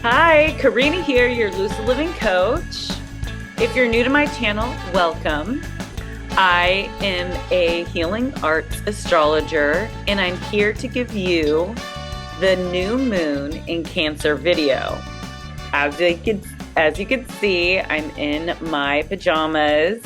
Hi, Karina here, your Lucid Living coach. If you're new to my channel, welcome. I am a healing arts astrologer, and I'm here to give you the new moon in Cancer video. As you can see, I'm in my pajamas.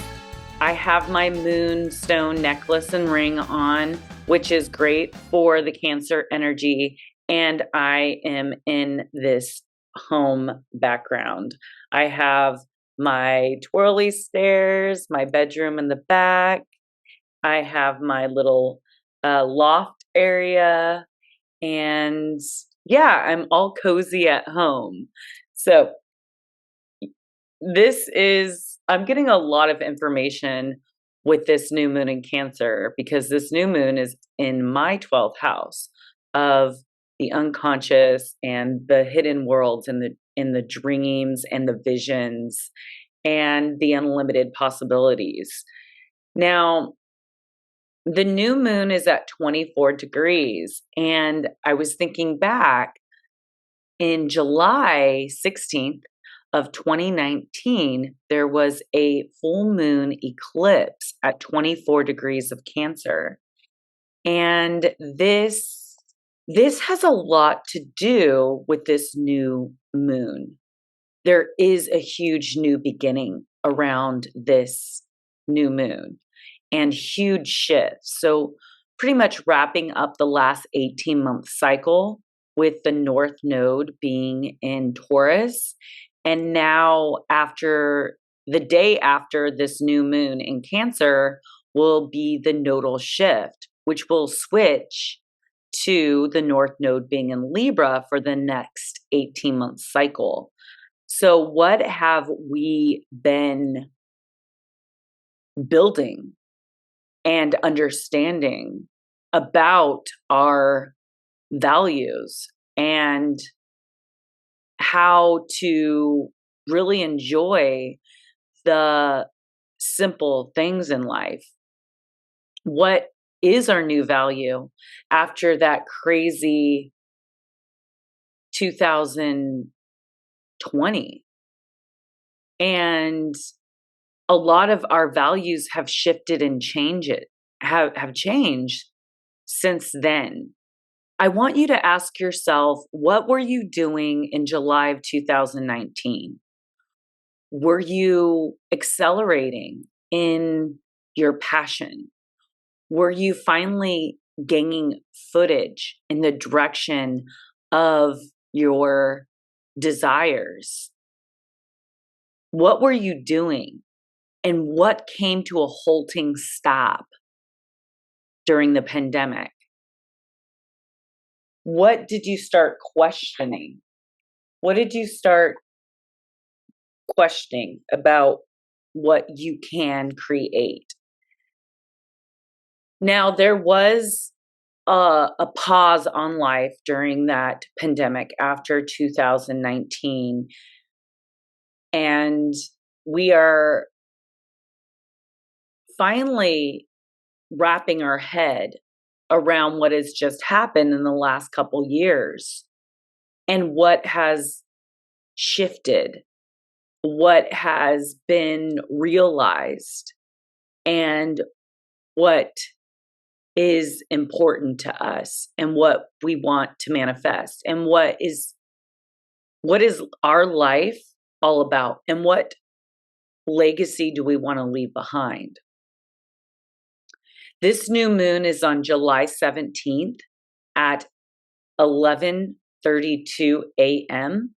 I have my moonstone necklace and ring on, which is great for the Cancer energy, and I am in this home background. I have my twirly stairs, my bedroom in the back. I have my little loft area, and yeah, I'm all cozy at home. So I'm getting a lot of information with this new moon in Cancer because this new moon is in my 12th house of the unconscious and the hidden worlds and the dreams and the visions and the unlimited possibilities. Now, the new moon is at 24 degrees, and I was thinking back in July 16th of 2019, there was a full moon eclipse at 24 degrees of Cancer. And this has a lot to do with this new moon. There is a huge new beginning around this new moon and huge shifts. So pretty much wrapping up the last 18-month cycle with the North Node being in Taurus. And now after the day after this new moon in Cancer will be the nodal shift, which will switch to the North Node being in Libra for the next 18-month cycle. So what have we been building and understanding about our values and how to really enjoy the simple things in life? What is our new value after that crazy 2020? And a lot of our values have shifted and have changed since then. I want you to ask yourself, what were you doing in July of 2019? Were you accelerating in your passion? Were you finally gaining footage in the direction of your desires? What were you doing? And what came to a halting stop during the pandemic? What did you start questioning? What did you start questioning about what you can create? Now, there was a pause on life during that pandemic after 2019, and we are finally wrapping our head around what has just happened in the last couple years and what has shifted, what has been realized, and what is important to us and what we want to manifest, and what is our life all about, and what legacy do we want to leave behind. This new moon is on July 17th at 11:32 a.m.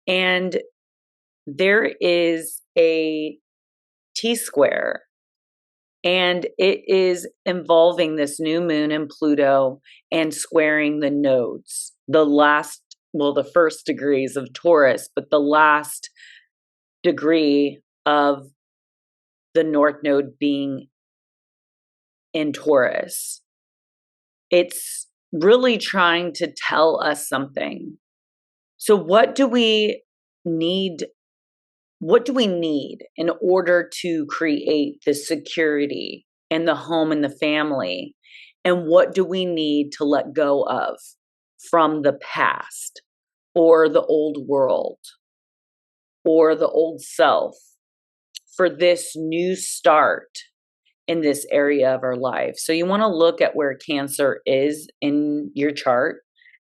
And there is a T-square, and it is involving this new moon and Pluto and squaring the nodes. The first degrees of Taurus, but the last degree of the North Node being in Taurus. It's really trying to tell us something. So what do we need? What do we need in order to create the security and the home and the family? And what do we need to let go of from the past? or the old world or the old self for this new start in this area of our life. So you want to look at where Cancer is in your chart.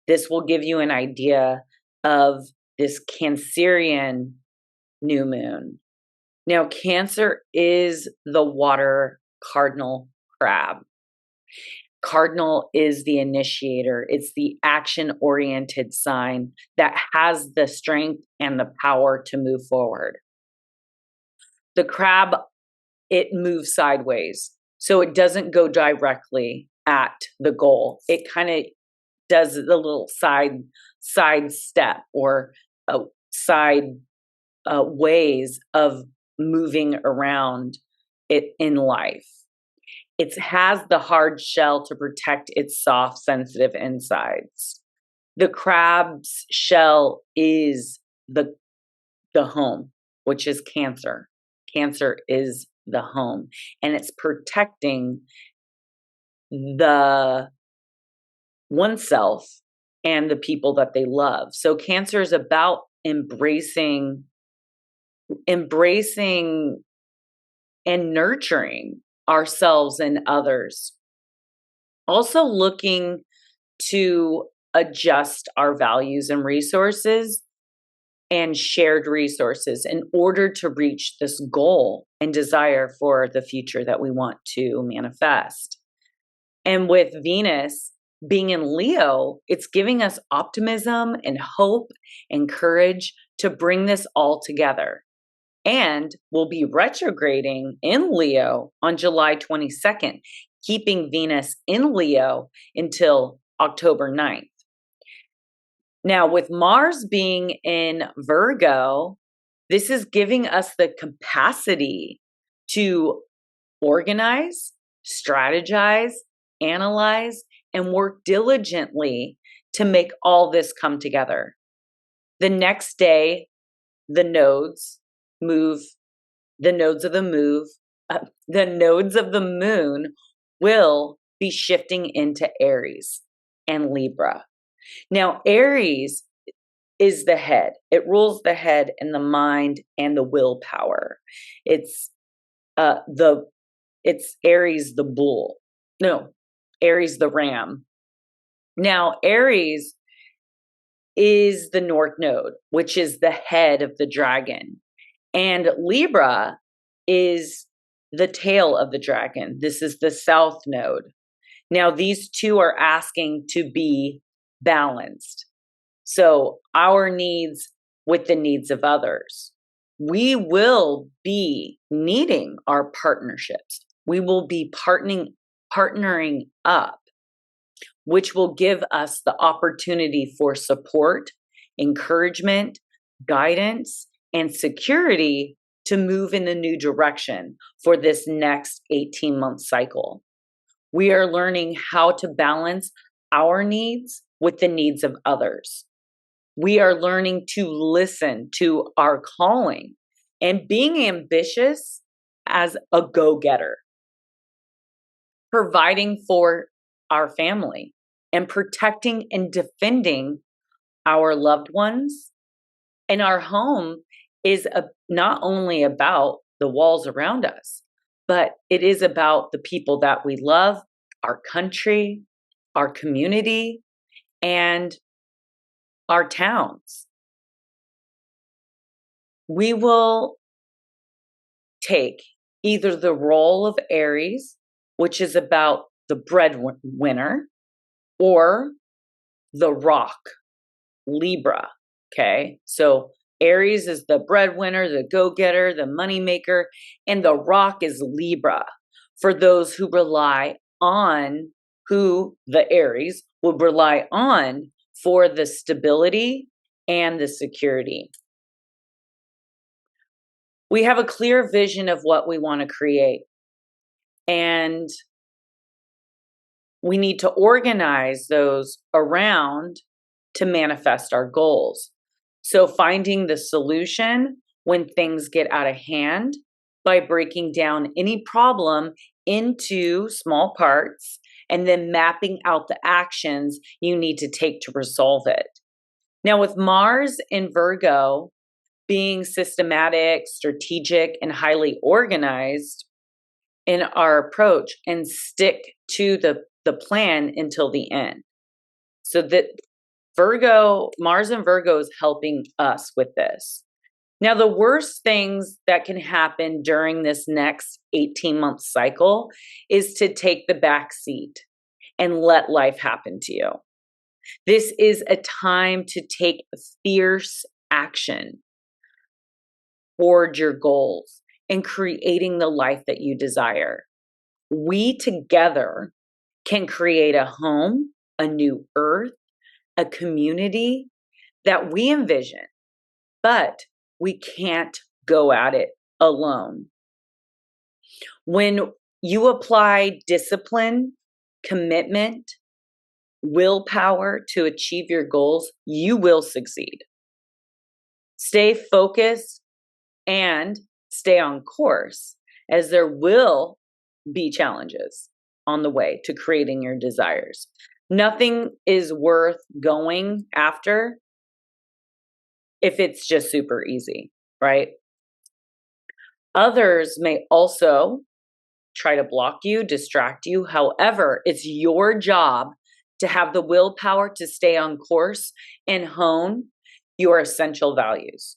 This will give you an idea of this Cancerian new moon. Now, Cancer is the water cardinal crab. Cardinal is the initiator. It's the action-oriented sign that has the strength and the power to move forward. The crab, it moves sideways, so it doesn't go directly at the goal. It kind of does the little side step or side ways of moving around it in life. It has the hard shell to protect its soft, sensitive insides. The crab's shell is the home, which is Cancer. Cancer is the home, and it's protecting the oneself and the people that they love. So Cancer is about embracing and nurturing ourselves and others. Also looking to adjust our values and resources and shared resources in order to reach this goal and desire for the future that we want to manifest. And with Venus being in Leo, it's giving us optimism and hope and courage to bring this all together. And we'll be retrograding in Leo on July 22nd, keeping Venus in Leo until October 9th. Now, with Mars being in Virgo, this is giving us the capacity to organize, strategize, analyze, and work diligently to make all this come together. The next day, the nodes of the moon will be shifting into Aries and Libra. Now, Aries is the head. It rules the head and the mind and the willpower. It's Aries the bull. No, Aries the ram. Now, Aries is the north node, which is the head of the dragon. And Libra is the tail of the dragon. This is the south node. Now, these two are asking to be balanced. So our needs with the needs of others. We will be needing our partnerships. We will be partnering up, which will give us the opportunity for support, encouragement, guidance, and security to move in a new direction for this next 18-month cycle. We are learning how to balance our needs with the needs of others. We are learning to listen to our calling and being ambitious as a go-getter, providing for our family and protecting and defending our loved ones. And our home is not only about the walls around us, but it is about the people that we love, our country, our community, and our towns. We will take either the role of Aries, which is about the breadwinner, or the rock, Libra. Okay, so Aries is the breadwinner, the go-getter, the moneymaker, and the rock is Libra for those who rely on, who the Aries would rely on for the stability and the security. We have a clear vision of what we want to create, and we need to organize those around to manifest our goals. So finding the solution when things get out of hand by breaking down any problem into small parts and then mapping out the actions you need to take to resolve it. Now, with Mars in Virgo being systematic, strategic, and highly organized in our approach, and stick to the plan until the end. So that Mars in Virgo is helping us with this. Now, the worst things that can happen during this next 18-month cycle is to take the back seat and let life happen to you. This is a time to take fierce action toward your goals and creating the life that you desire. We together can create a home, a new earth, a community that we envision, but we can't go at it alone. When you apply discipline, commitment, willpower to achieve your goals, you will succeed. Stay focused and stay on course, as there will be challenges on the way to creating your desires. Nothing is worth going after if it's just super easy, right? Others may also try to block you, distract you. However, it's your job to have the willpower to stay on course and hone your essential values.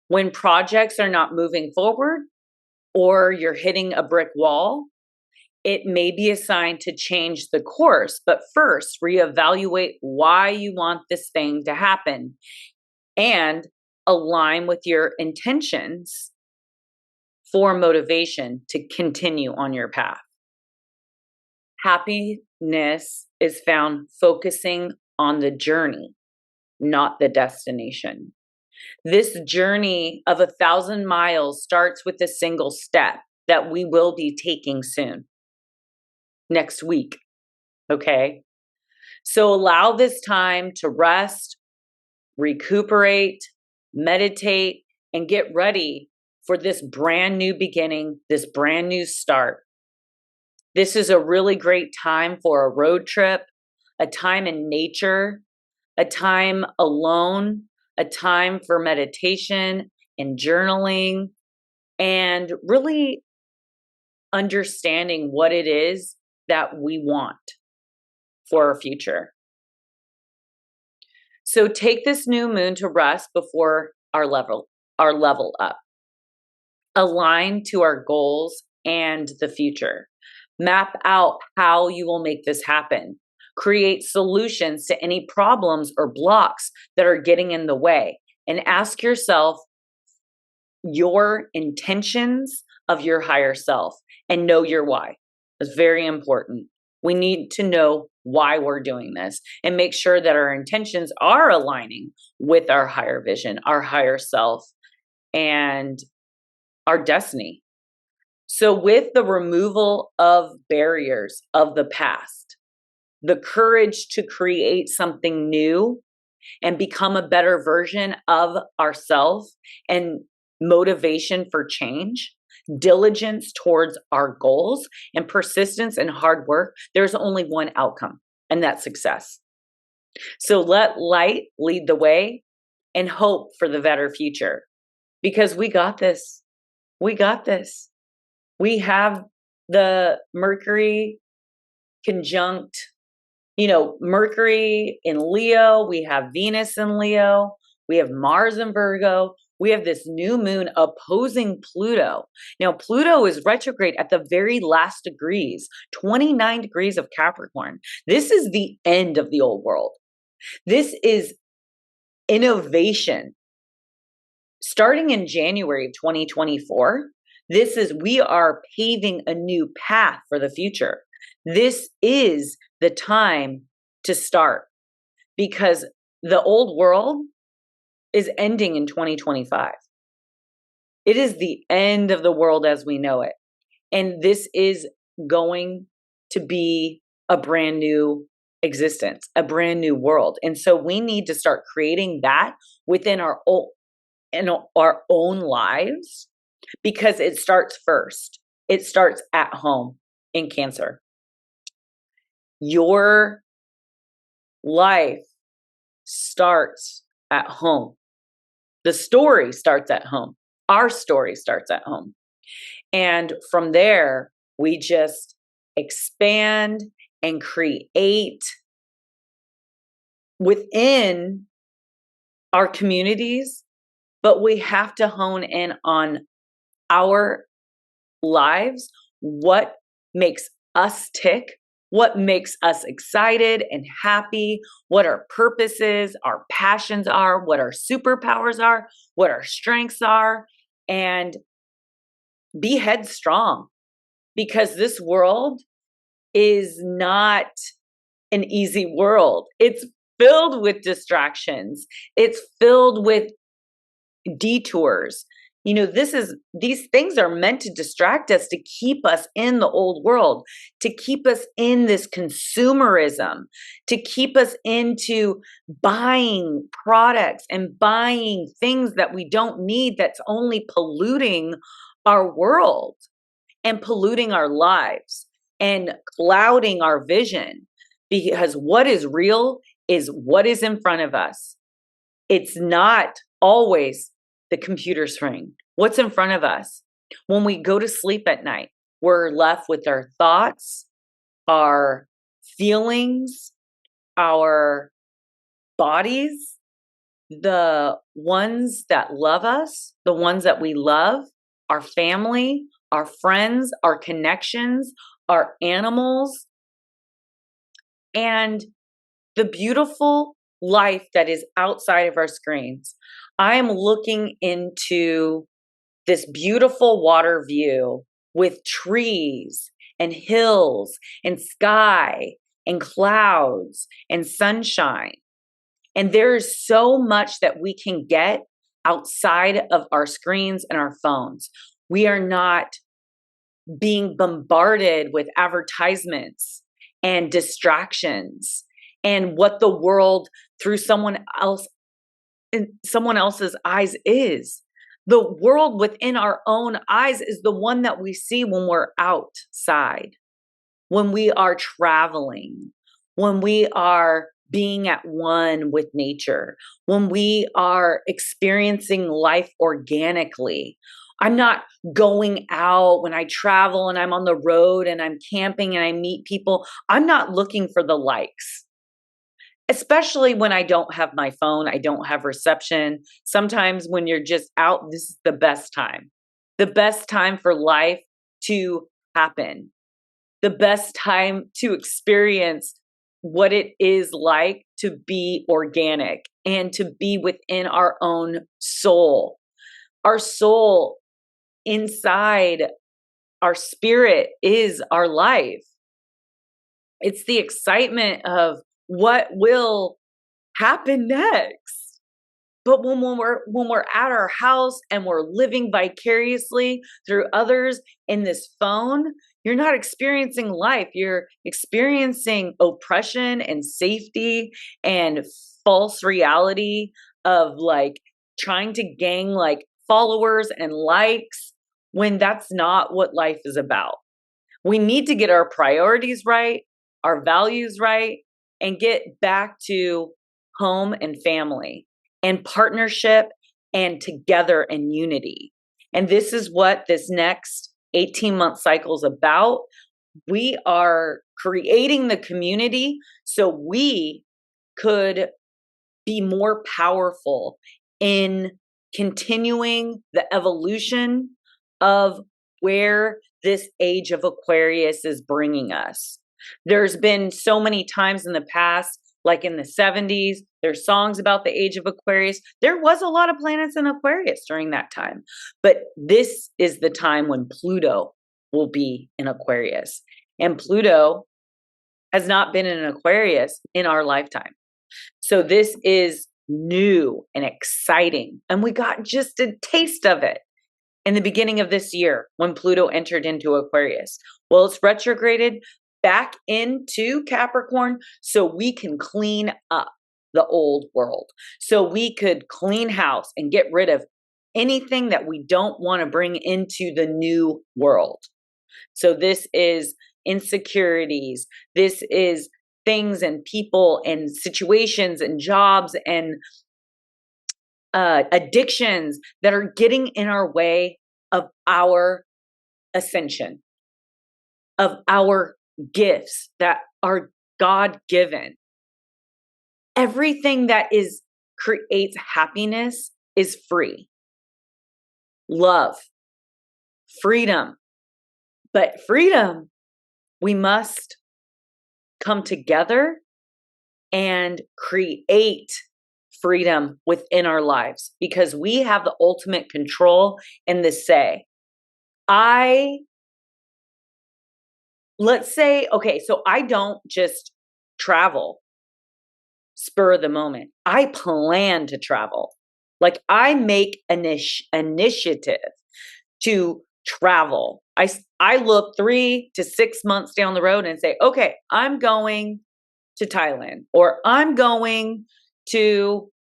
When projects are not moving forward or you're hitting a brick wall, it may be a sign to change the course, but first reevaluate why you want this thing to happen and align with your intentions for motivation to continue on your path. Happiness is found focusing on the journey, not the destination. This journey of 1,000 miles starts with a single step that we will be taking soon, next week, okay? So allow this time to rest, recuperate, meditate, and get ready for this brand new beginning, this brand new start. This is a really great time for a road trip, a time in nature, a time alone, a time for meditation and journaling, and really understanding what it is that we want for our future. So take this new moon to rest before our level up. Align to our goals and the future. Map out how you will make this happen. Create solutions to any problems or blocks that are getting in the way. And ask yourself your intentions of your higher self and know your why. It's very important. We need to know why we're doing this and make sure that our intentions are aligning with our higher vision, our higher self, and our destiny. So with the removal of barriers of the past, the courage to create something new and become a better version of ourselves, and motivation for change, diligence towards our goals, and persistence and hard work, there's only one outcome, and that's success. So let light lead the way and hope for the better future, because we got this. We got this. We have the Mercury conjunct, Mercury in Leo. We have Venus in Leo. We have Mars in Virgo. We have this new moon opposing Pluto. Now, Pluto is retrograde at the very last degrees, 29 degrees of Capricorn. This is the end of the old world. This is innovation. Starting in January of 2024, we are paving a new path for the future. This is the time to start, because the old world is ending in 2025. It is the end of the world as we know it. And this is going to be a brand new existence, a brand new world. And so we need to start creating that within our own lives, because it starts first. It starts at home in Cancer. Your life starts at home. The story starts at home. Our story starts at home. And from there, we just expand and create within our communities, but we have to hone in on our lives, what makes us tick, what makes us excited and happy, what our purpose is, our passions are, what our superpowers are, what our strengths are, and be headstrong, because this world is not an easy world. It's filled with distractions. It's filled with detours. You know, these things are meant to distract us, to keep us in the old world, to keep us in this consumerism, to keep us into buying products and buying things that we don't need, that's only polluting our world and polluting our lives and clouding our vision. Because what is real is what is in front of us. It's not always the computer screen. What's in front of us? When we go to sleep at night, we're left with our thoughts, our feelings, our bodies, the ones that love us, the ones that we love, our family, our friends, our connections, our animals, and the beautiful life that is outside of our screens. I am looking into this beautiful water view with trees and hills and sky and clouds and sunshine. And there is so much that we can get outside of our screens and our phones. We are not being bombarded with advertisements and distractions and what the world through someone else's eyes is. The world within our own eyes is the one that we see when we're outside, when we are traveling, when we are being at one with nature, when we are experiencing life organically. I'm not going out when I travel and I'm on the road and I'm camping and I meet people. I'm not looking for the likes. Especially when I don't have my phone, I don't have reception. Sometimes when you're just out, this is the best time for life to happen, the best time to experience what it is like to be organic and to be within our own soul. Our soul inside our spirit is our life. It's the excitement of what will happen next. But when we're at our house and we're living vicariously through others in this phone, you're not experiencing life. You're experiencing oppression and safety and false reality of like trying to gain like followers and likes, when that's not what life is about. We need to get our priorities right, our values right, and get back to home and family and partnership and together and unity. And this is what this next 18-month cycle is about. We are creating the community so we could be more powerful in continuing the evolution of where this age of Aquarius is bringing us. There's been so many times in the past, like in the 70s, there's songs about the age of Aquarius. There was a lot of planets in Aquarius during that time. But this is the time when Pluto will be in Aquarius. And Pluto has not been in Aquarius in our lifetime. So this is new and exciting. And we got just a taste of it in the beginning of this year when Pluto entered into Aquarius. Well, it's retrograded back into Capricorn so we can clean up the old world. So we could clean house and get rid of anything that we don't want to bring into the new world. So this is insecurities. This is things and people and situations and jobs and addictions that are getting in our way of our ascension, of our gifts that are God-given. Everything that creates happiness is free. Love, freedom. But freedom, we must come together and create freedom within our lives, because we have the ultimate control and the say. Let's say, okay, so I don't just travel spur of the moment. I plan to travel. Like, I make an initiative to travel. I look 3 to 6 months down the road and say, okay, I'm going to Thailand, or I'm going to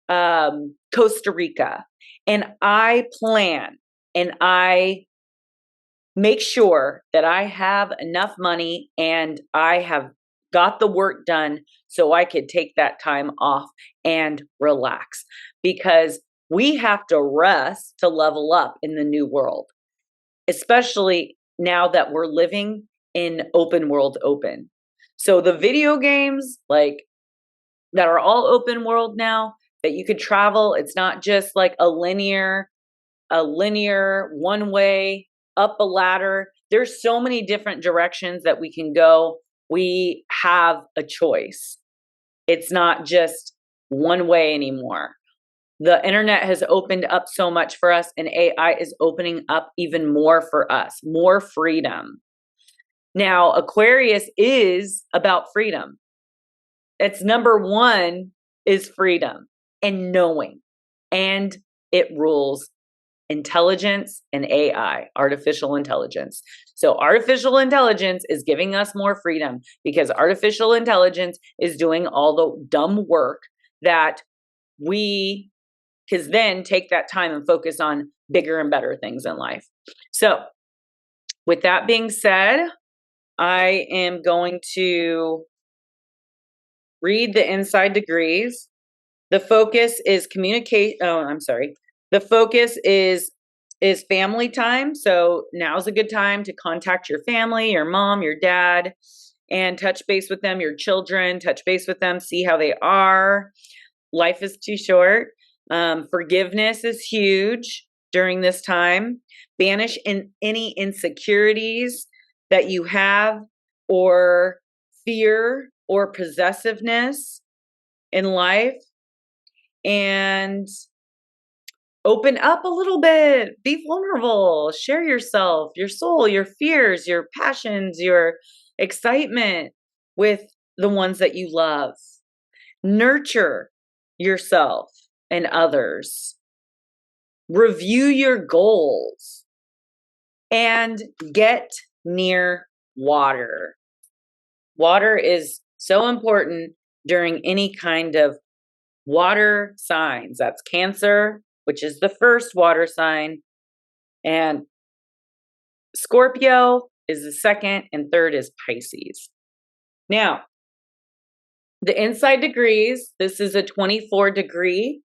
Costa Rica. And I plan and I make sure that I have enough money and I have got the work done so I could take that time off and relax, because we have to rest to level up in the new world, especially now that we're living in open world open. So the video games, like, that are all open world now, that you could travel, it's not just like a linear one way up a ladder. There's so many different directions that we can go. We have a choice. It's not just one way anymore. The internet has opened up so much for us, and AI is opening up even more for us, more freedom. Now, Aquarius is about freedom. It's number one is freedom and knowing, and it rules intelligence and AI, artificial intelligence. So artificial intelligence is giving us more freedom, because artificial intelligence is doing all the dumb work that we can then take that time and focus on bigger and better things in life. So with that being said, I am going to read the inside degrees. The focus is communicate. Oh, I'm sorry. The focus is family time. So now's a good time to contact your family, your mom, your dad, and touch base with them, your children, touch base with them, see how they are. Life is too short. Forgiveness is huge during this time. Banish any insecurities that you have, or fear or possessiveness in life, and open up a little bit. Be vulnerable. Share yourself, your soul, your fears, your passions, your excitement with the ones that you love. Nurture yourself and others. Review your goals and get near water. Water is so important during any kind of water signs. That's Cancer, which is the first water sign, and Scorpio is the second, and third is Pisces. Now, the inside degrees, this is a 24 degree.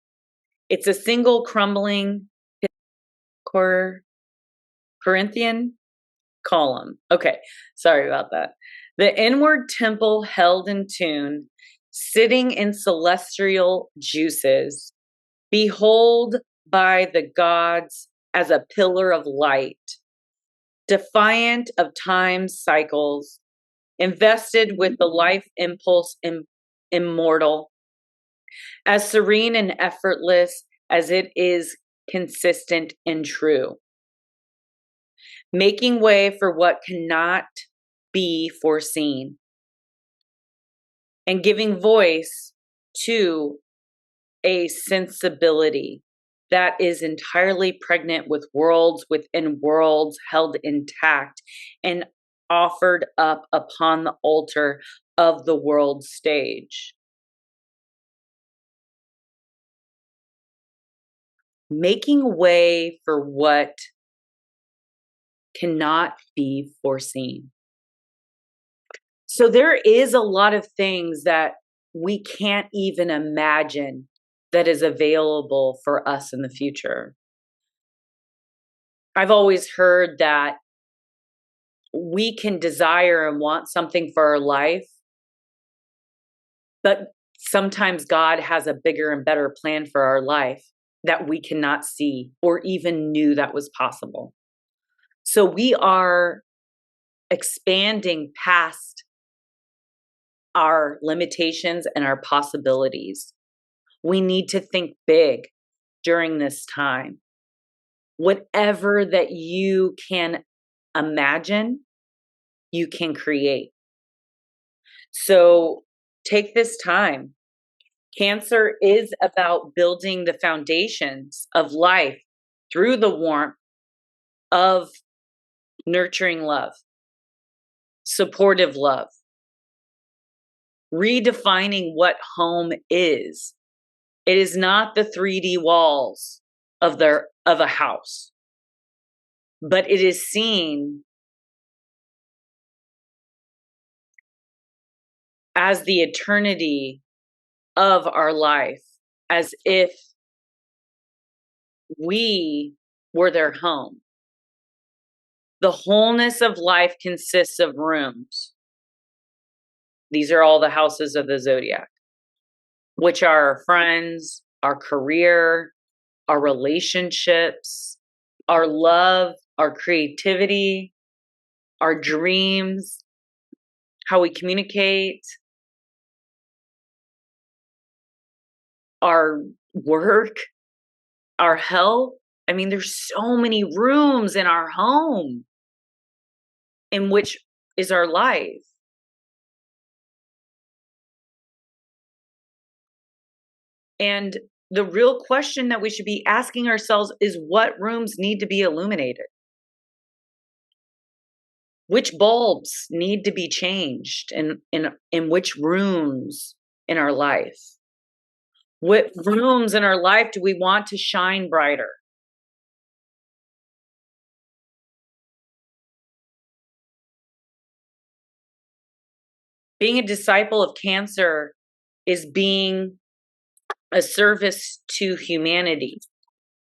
It's a single crumbling Corinthian column. Okay, sorry about that. The inward temple held in tune, sitting in celestial juices, behold by the gods as a pillar of light, defiant of time's cycles, invested with the life impulse immortal, as serene and effortless as it is consistent and true, making way for what cannot be foreseen, and giving voice to a sensibility that is entirely pregnant with worlds within worlds, held intact and offered up upon the altar of the world stage. Making way for what cannot be foreseen. So there is a lot of things that we can't even imagine that is available for us in the future. I've always heard that we can desire and want something for our life, but sometimes God has a bigger and better plan for our life that we cannot see or even knew that was possible. So we are expanding past our limitations and our possibilities. We need to think big during this time. Whatever that you can imagine, you can create. So take this time. Cancer is about building the foundations of life through the warmth of nurturing love, supportive love, redefining what home is. It is not the 3D walls of a house, but it is seen as the eternity of our life, as if we were their home. The wholeness of life consists of rooms. These are all the houses of the zodiac, which are our friends, our career, our relationships, our love, our creativity, our dreams, how we communicate, our work, our health. I mean, there's so many rooms in our home in which is our life. And the real question that we should be asking ourselves is, what rooms need to be illuminated? Which bulbs need to be changed in which rooms in our life? What rooms in our life do we want to shine brighter? Being a disciple of Cancer is being a service to humanity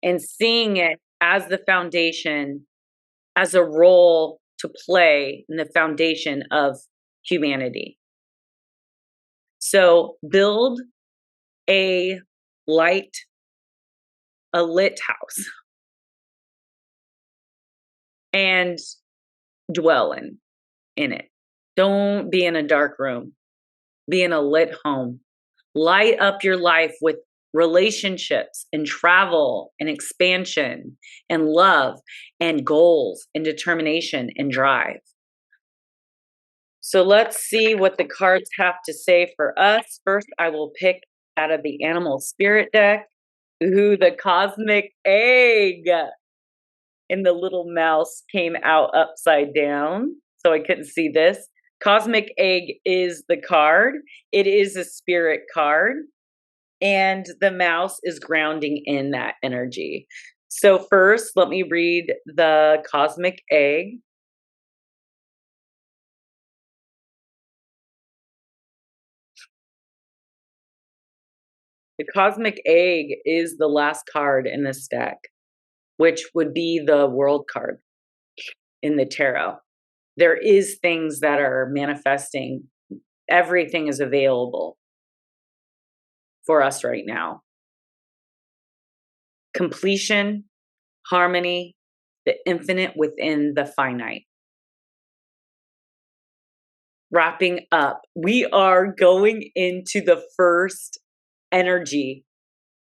and seeing it as the foundation, as a role to play in the foundation of humanity. So build a lit house and dwell in it. Don't be in a dark room. Be in a lit home. Light up your life with relationships and travel and expansion and love and goals and determination and drive. So let's see what the cards have to say for us. First, I will pick out of the Animal Spirit deck. Ooh, the Cosmic Egg. And the little mouse came out upside down, so I couldn't see this. Cosmic Egg is the card. It is a spirit card. And the mouse is grounding in that energy. So first, let me read the Cosmic Egg. The Cosmic Egg is the last card in this deck, which would be the World card in the tarot. There is things that are manifesting. Everything is available for us right now. Completion, harmony, the infinite within the finite. Wrapping up, we are going into the first energy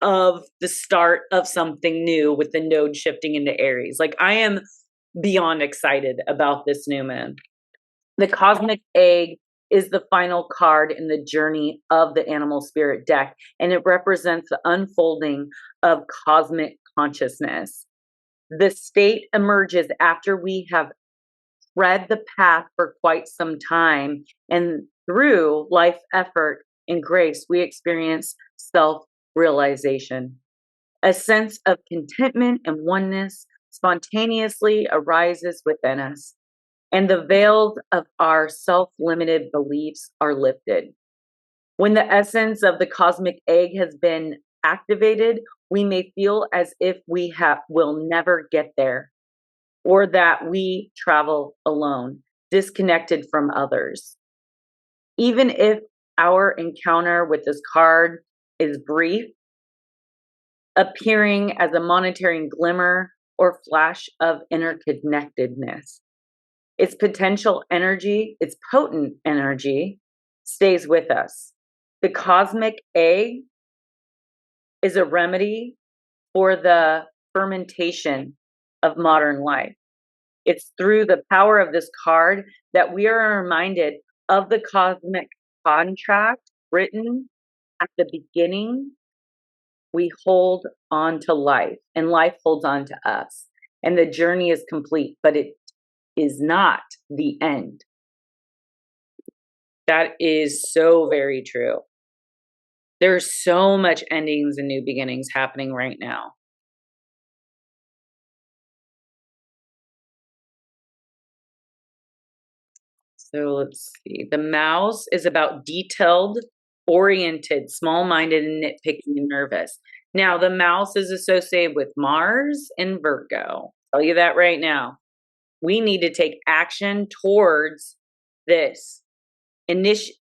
of the start of something new with the node shifting into Aries. Like, I am beyond excited about this new moon. The Cosmic Egg is the final card in the journey of the Animal Spirit deck, and it represents the unfolding of cosmic consciousness. The state emerges after we have tread the path for quite some time, and through life effort and grace, we experience self-realization. A sense of contentment and oneness spontaneously arises within us. and the veils of our self-limited beliefs are lifted. When the essence of the cosmic egg has been activated, we may feel as if we will never get there, or that we travel alone, disconnected from others. Even if our encounter with this card is brief, appearing as a monetary glimmer or flash of interconnectedness, its potential energy, its potent energy, stays with us. The cosmic egg is a remedy for the fermentation of modern life. It's through the power of this card that we are reminded of the cosmic contract written at the beginning. We hold on to life, and life holds on to us, and the journey is complete, but it is not the end. That is so very true. There's so much endings and new beginnings happening right now. So let's see. The mouse is about detailed, oriented, small-minded, and nitpicky and nervous. Now, the mouse is associated with Mars and Virgo. I'll tell you that right now. We need to take action towards this innate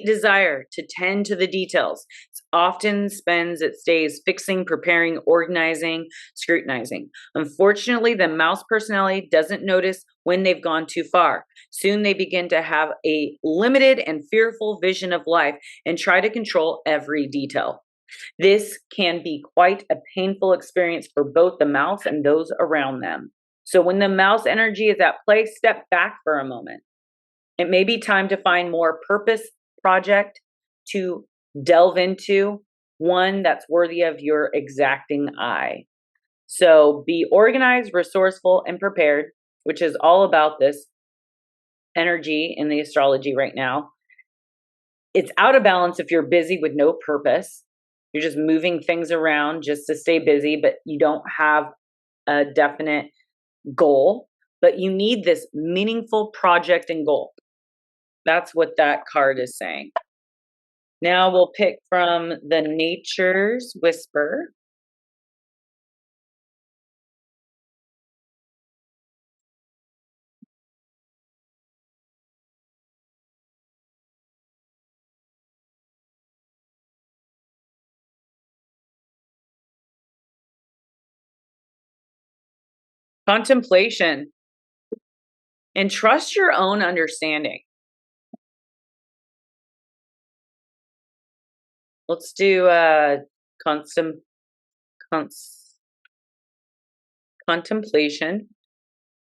desire to tend to the details. It often stays fixing, preparing, organizing, scrutinizing. Unfortunately, the mouse personality doesn't notice when they've gone too far. Soon they begin to have a limited and fearful vision of life and try to control every detail. This can be quite a painful experience for both the mouse and those around them. So when the mouse energy is at play, step back for a moment. It may be time to find more purpose project to delve into, one that's worthy of your exacting eye. So be organized, resourceful, and prepared, which is all about this energy in the astrology right now. It's out of balance if you're busy with no purpose. You're just moving things around just to stay busy, but you don't have a definite goal. But you need this meaningful project and goal. That's what that card is saying. Now we'll pick from the Nature's Whisper. Contemplation. And trust your own understanding. Let's do contemplation.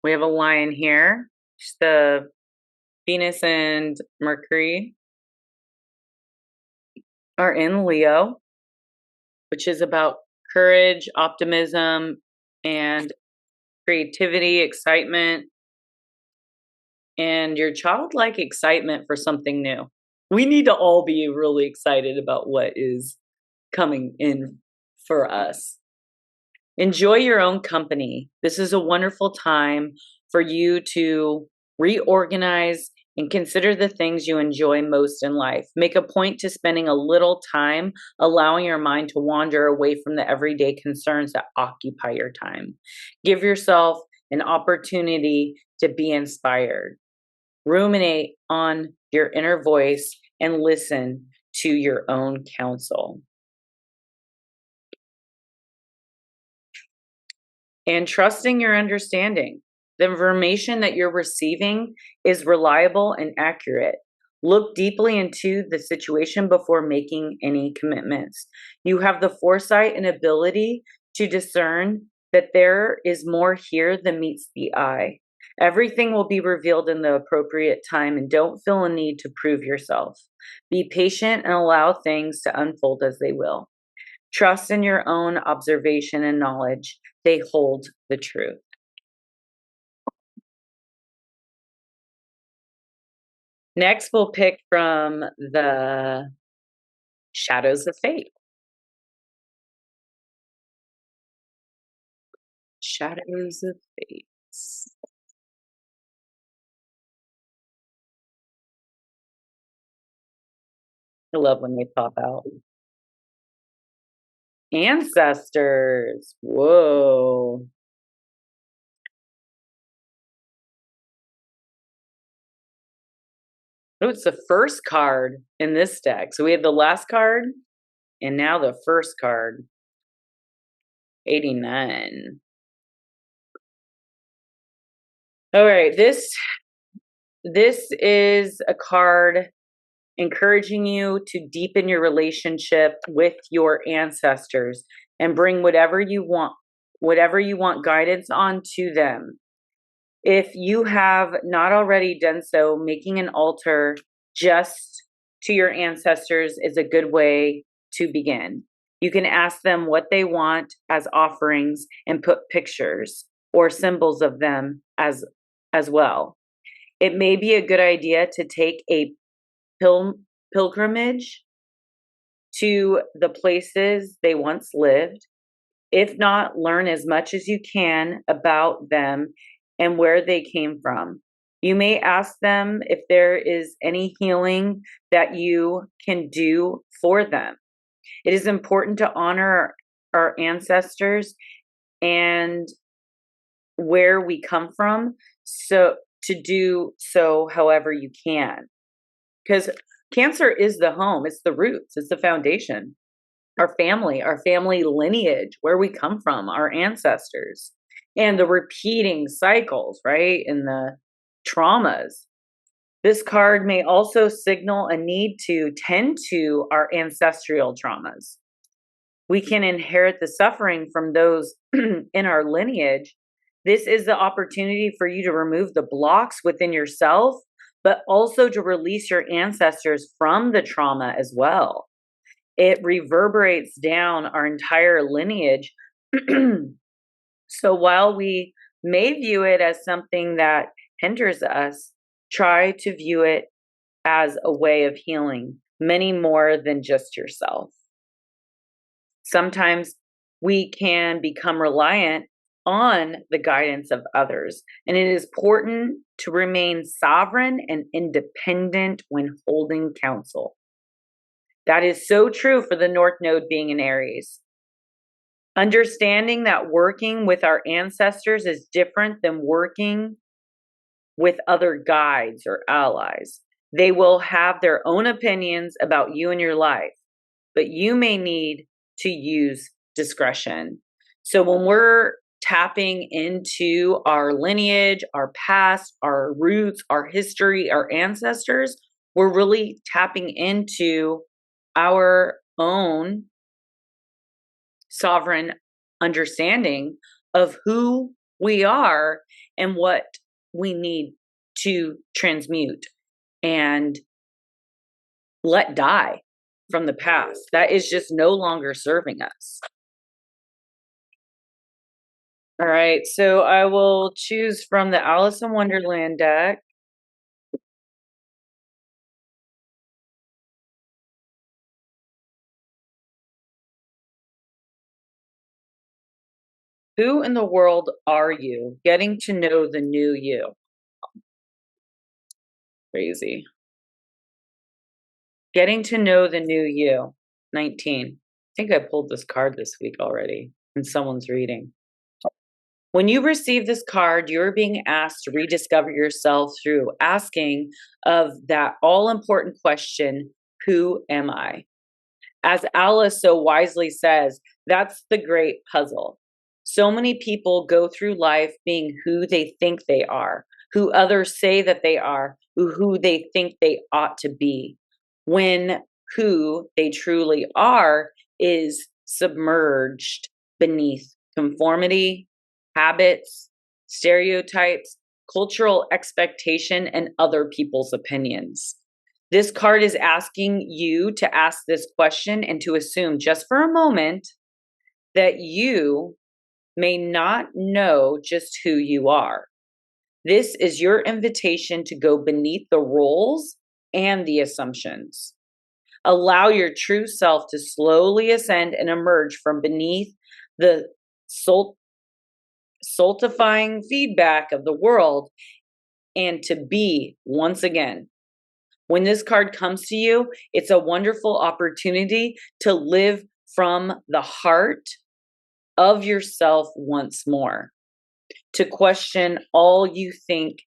We have a lion here. It's the Venus and Mercury are in Leo, which is about courage, optimism, and creativity, excitement, and your childlike excitement for something new. We need to all be really excited about what is coming in for us. Enjoy your own company. This is a wonderful time for you to reorganize and consider the things you enjoy most in life. Make a point to spending a little time allowing your mind to wander away from the everyday concerns that occupy your time. Give yourself an opportunity to be inspired. Ruminate on your inner voice and listen to your own counsel. And trusting your understanding. The information that you're receiving is reliable and accurate. Look deeply into the situation before making any commitments. You have the foresight and ability to discern that there is more here than meets the eye. Everything will be revealed in the appropriate time, and don't feel a need to prove yourself. Be patient and allow things to unfold as they will. Trust in your own observation and knowledge. They hold the truth. Next, we'll pick from the Shadows of Fate. Shadows of Fate. I love when they pop out. Ancestors. Whoa. Oh, it's the first card in this deck. So we have the last card and now the first card. 89. All right, this is a card encouraging you to deepen your relationship with your ancestors and bring whatever you want guidance on to them. If you have not already done so, making an altar just to your ancestors is a good way to begin. You can ask them what they want as offerings and put pictures or symbols of them as well. It may be a good idea to take a pilgrimage to the places they once lived. If not, learn as much as you can about them and where they came from. You may ask them if there is any healing that you can do for them. It is important to honor our ancestors and where we come from, so to do so however you can. Because Cancer is the home, it's the roots, it's the foundation. Our family lineage, where we come from, our ancestors, and the repeating cycles, right? And the traumas. This card may also signal a need to tend to our ancestral traumas. We can inherit the suffering from those in our lineage. This is the opportunity for you to remove the blocks within yourself, but also to release your ancestors from the trauma as well. It reverberates down our entire lineage. So while we may view it as something that hinders us, try to view it as a way of healing many more than just yourself. Sometimes we can become reliant on the guidance of others, and it is important to remain sovereign and independent when holding counsel. That is so true for the North Node being in Aries. Understanding that working with our ancestors is different than working with other guides or allies. They will have their own opinions about you and your life, but you may need to use discretion. So when we're tapping into our lineage, our past, our roots, our history, our ancestors, we're really tapping into our own sovereign understanding of who we are and what we need to transmute and let die from the past. That is just no longer serving us. All right, so I will choose from the Alice in Wonderland deck. Who in the world are you? Getting to know the new you. Crazy. Getting to know the new you. 19. I think I pulled this card this week already in someone's reading. When you receive this card, you're being asked to rediscover yourself through asking of that all-important question, who am I? As Alice so wisely says, that's the great puzzle. So many people go through life being who they think they are, who others say that they are, who they think they ought to be, when who they truly are is submerged beneath conformity, habits, stereotypes, cultural expectation, and other people's opinions. This card is asking you to ask this question and to assume just for a moment that you may not know just who you are. This is your invitation to go beneath the roles and the assumptions. Allow your true self to slowly ascend and emerge from beneath the stultifying feedback of the world and to be, once again, When this card comes to you, it's a wonderful opportunity to live from the heart of yourself once more, to question all you think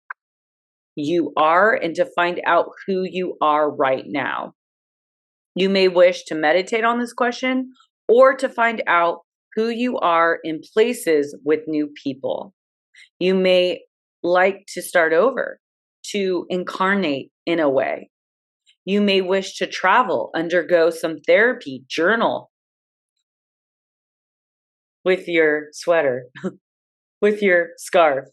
you are and to find out who you are right now. You may wish to meditate on this question or to find out who you are in places with new people. You may like to start over, to incarnate in a way. You may wish to travel, undergo some therapy, journal with your sweater, with your scarf,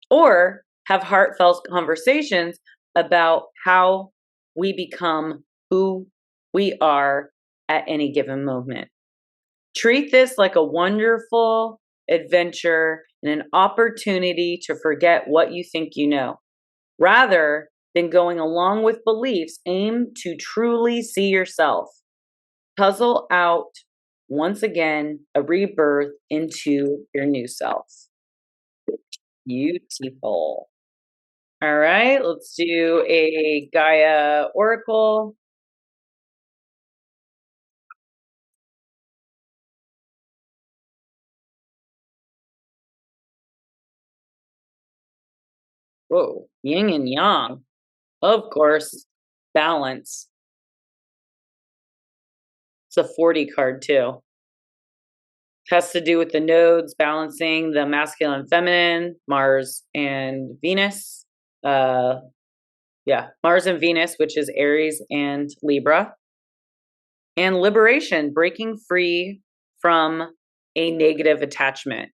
or have heartfelt conversations about how we become who we are at any given moment. Treat this like a wonderful adventure and an opportunity to forget what you think you know. Rather than going along with beliefs, aim to truly see yourself. Puzzle out, once again, a rebirth into your new self. Beautiful. All right, let's do a Gaia Oracle. Whoa, yin and yang. Of course, balance. It's a 40 card too. Has to do with the nodes balancing the masculine and feminine, Mars and Venus. Mars and Venus, which is Aries and Libra. And liberation, breaking free from a negative attachment.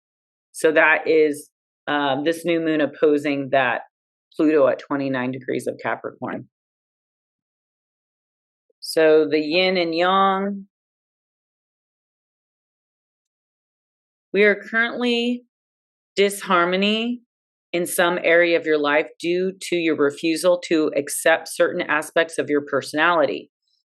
So that is this new moon opposing that Pluto at 29 degrees of Capricorn. So the yin and yang. We are currently disharmony in some area of your life due to your refusal to accept certain aspects of your personality.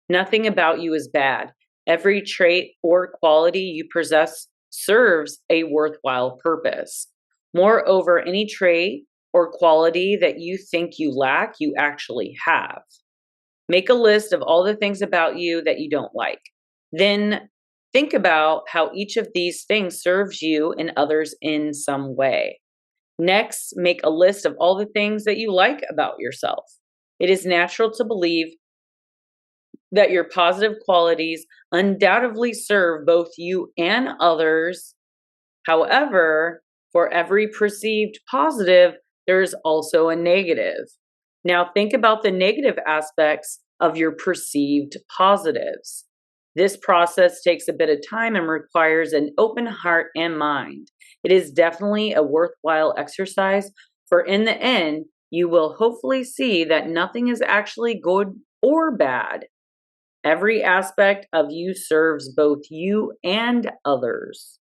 Nothing about you is bad. Every trait or quality you possess serves a worthwhile purpose. Moreover, any trait or quality that you think you lack, you actually have. Make a list of all the things about you that you don't like. Then think about how each of these things serves you and others in some way. Next, make a list of all the things that you like about yourself. It is natural to believe that your positive qualities undoubtedly serve both you and others. However, for every perceived positive, there's also a negative. Now think about the negative aspects of your perceived positives. This process takes a bit of time and requires an open heart and mind. It is definitely a worthwhile exercise, for in the end, you will hopefully see that nothing is actually good or bad. Every aspect of you serves both you and others.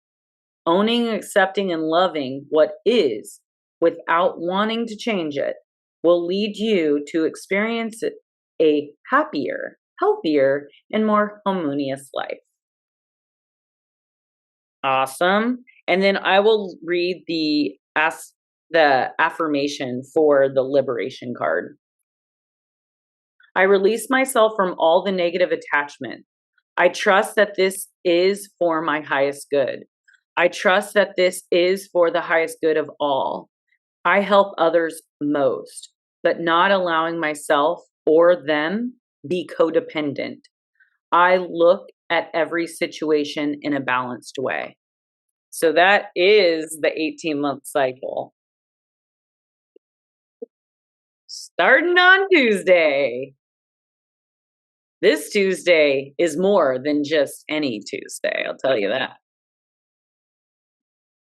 Owning, accepting, and loving what is without wanting to change it will lead you to experience a happier, healthier, and more harmonious life. Awesome. And then I will read the affirmation for the liberation card. I release myself from all the negative attachment. I trust that this is for my highest good. I trust that this is for the highest good of all. I help others most, but not allowing myself or them be codependent. I look at every situation in a balanced way. So that is the 18-month cycle. Starting on Tuesday. This Tuesday is more than just any Tuesday, I'll tell you that.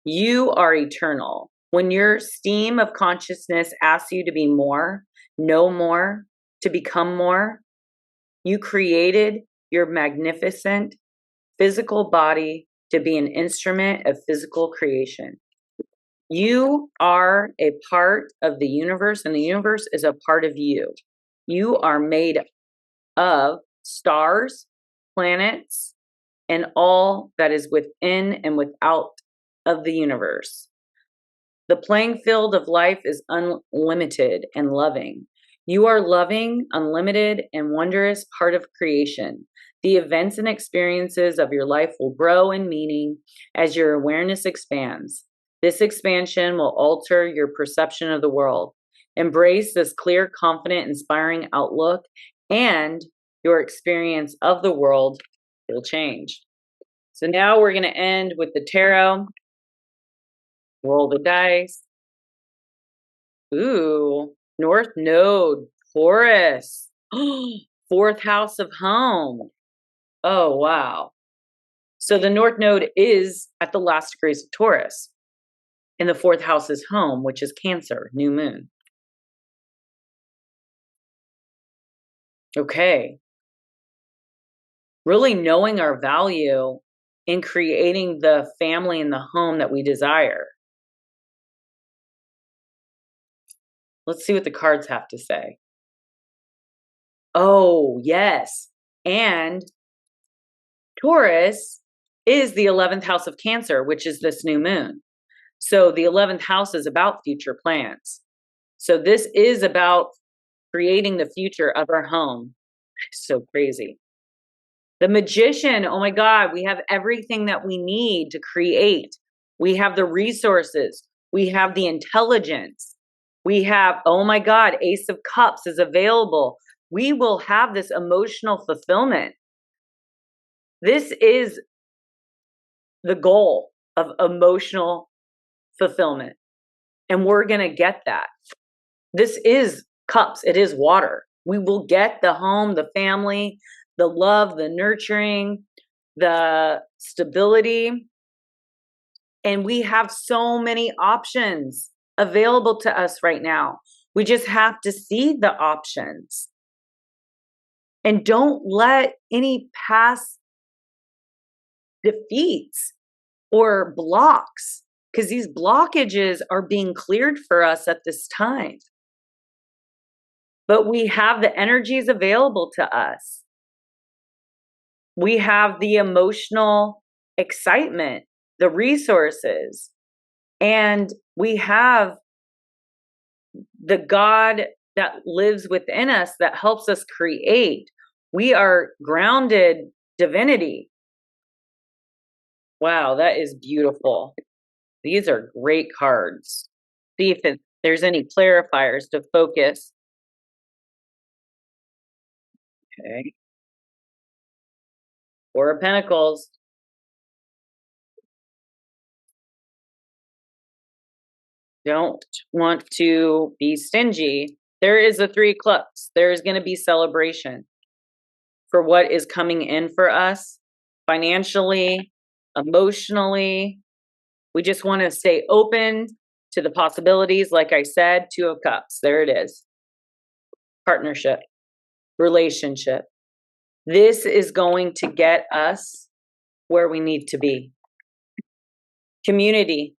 You are eternal. When your stream of consciousness asks you to be more, know more, to become more, you created your magnificent physical body to be an instrument of physical creation. You are a part of the universe, and the universe is a part of you. You are made of stars, planets, and all that is within and without of the universe. The playing field of life is unlimited and loving. You are loving, unlimited, and wondrous part of creation. The events and experiences of your life will grow in meaning as your awareness expands. This expansion will alter your perception of the world. Embrace this clear, confident, inspiring outlook, and your experience of the world will change. So now we're going to end with the tarot. Roll the dice. Ooh, North Node, Taurus. Fourth house of home. Oh, wow. So the North Node is at the last degrees of Taurus. And the fourth house is home, which is Cancer, new moon. Okay. Really knowing our value in creating the family and the home that we desire. Let's see what the cards have to say. Oh, yes. And Taurus is the 11th house of Cancer, which is this new moon. So the 11th house is about future plans. So this is about creating the future of our home. So crazy. The Magician, oh my God, we have everything that we need to create. We have the resources. We have the intelligence. We have, oh my God, Ace of Cups is available. We will have this emotional fulfillment. This is the goal of emotional fulfillment. And we're going to get that. This is cups. It is water. We will get the home, the family, the love, the nurturing, the stability. And we have so many options available to us right now. We just have to see the options. And don't let any past defeats or blocks, because these blockages are being cleared for us at this time. But we have the energies available to us. We have the emotional excitement, the resources, and we have the God that lives within us that helps us create. We are grounded divinity. Wow, that is beautiful. These are great cards. See if there's any clarifiers to focus. Okay. Four of Pentacles. Don't want to be stingy. There is a Three of Cups. There is going to be celebration for what is coming in for us financially, emotionally. We just want to stay open to the possibilities. Like I said, Two of Cups. There it is. Partnership, relationship. This is going to get us where we need to be. Community.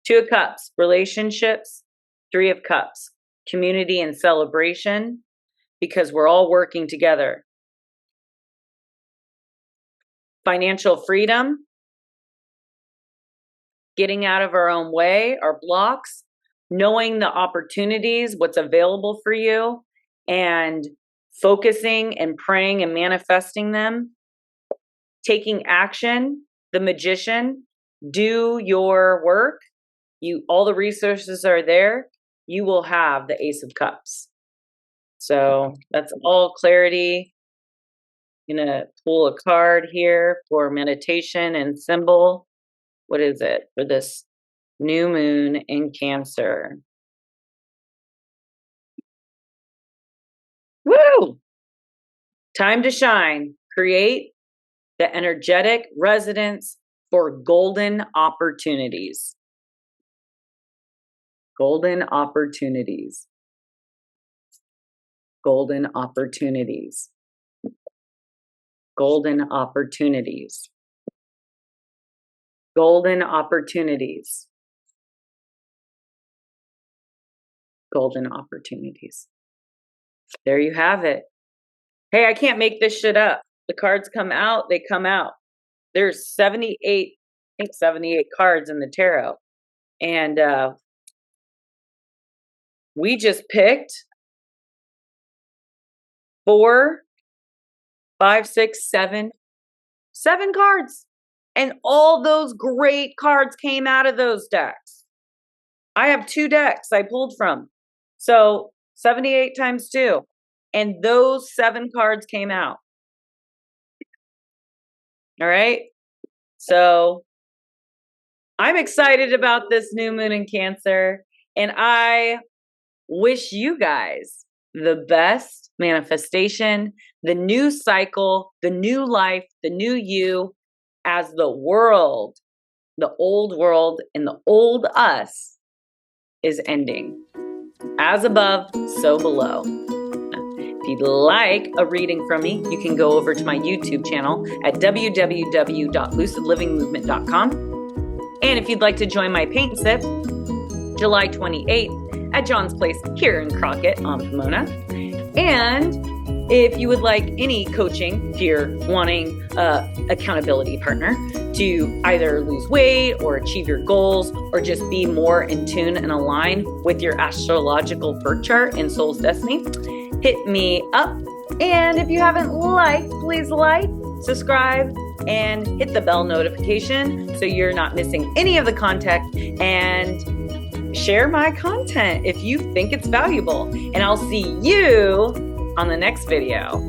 Two of Cups, relationships. Three of Cups, community and celebration, because we're all working together. Financial freedom, getting out of our own way, our blocks, knowing the opportunities, what's available for you, and focusing and praying and manifesting them. Taking action, the Magician, do your work. All the resources are there. You will have the Ace of Cups. So that's all clarity. I'm gonna pull a card here for meditation and symbol. What is it for this new moon in Cancer? Woo! Time to shine. Create the energetic residence for golden opportunities. Golden opportunities. Golden opportunities. Golden opportunities. Golden opportunities. Golden opportunities. There you have it. Hey, I can't make this shit up. The cards come out, they come out. There's 78, I think 78 cards in the tarot. And we just picked 4, 5, 6, 7 cards. And all those great cards came out of those decks. I have 2 decks I pulled from. So 78 times 2. And those 7 cards came out. All right. So I'm excited about this new moon in Cancer. And I wish you guys the best manifestation, the new cycle, the new life, the new you, as the world, the old world and the old us is ending. As above, so below. If you'd like a reading from me, you can go over to my YouTube channel at www.lucidlivingmovement.com. And if you'd like to join my paint sip, July 28th at John's Place here in Crockett on Pomona. And if you would like any coaching, if you're wanting an accountability partner to either lose weight or achieve your goals or just be more in tune and aligned with your astrological birth chart and soul's destiny, hit me up. And if you haven't liked, please like, subscribe, and hit the bell notification so you're not missing any of the content, and share my content if you think it's valuable. And I'll see you on the next video.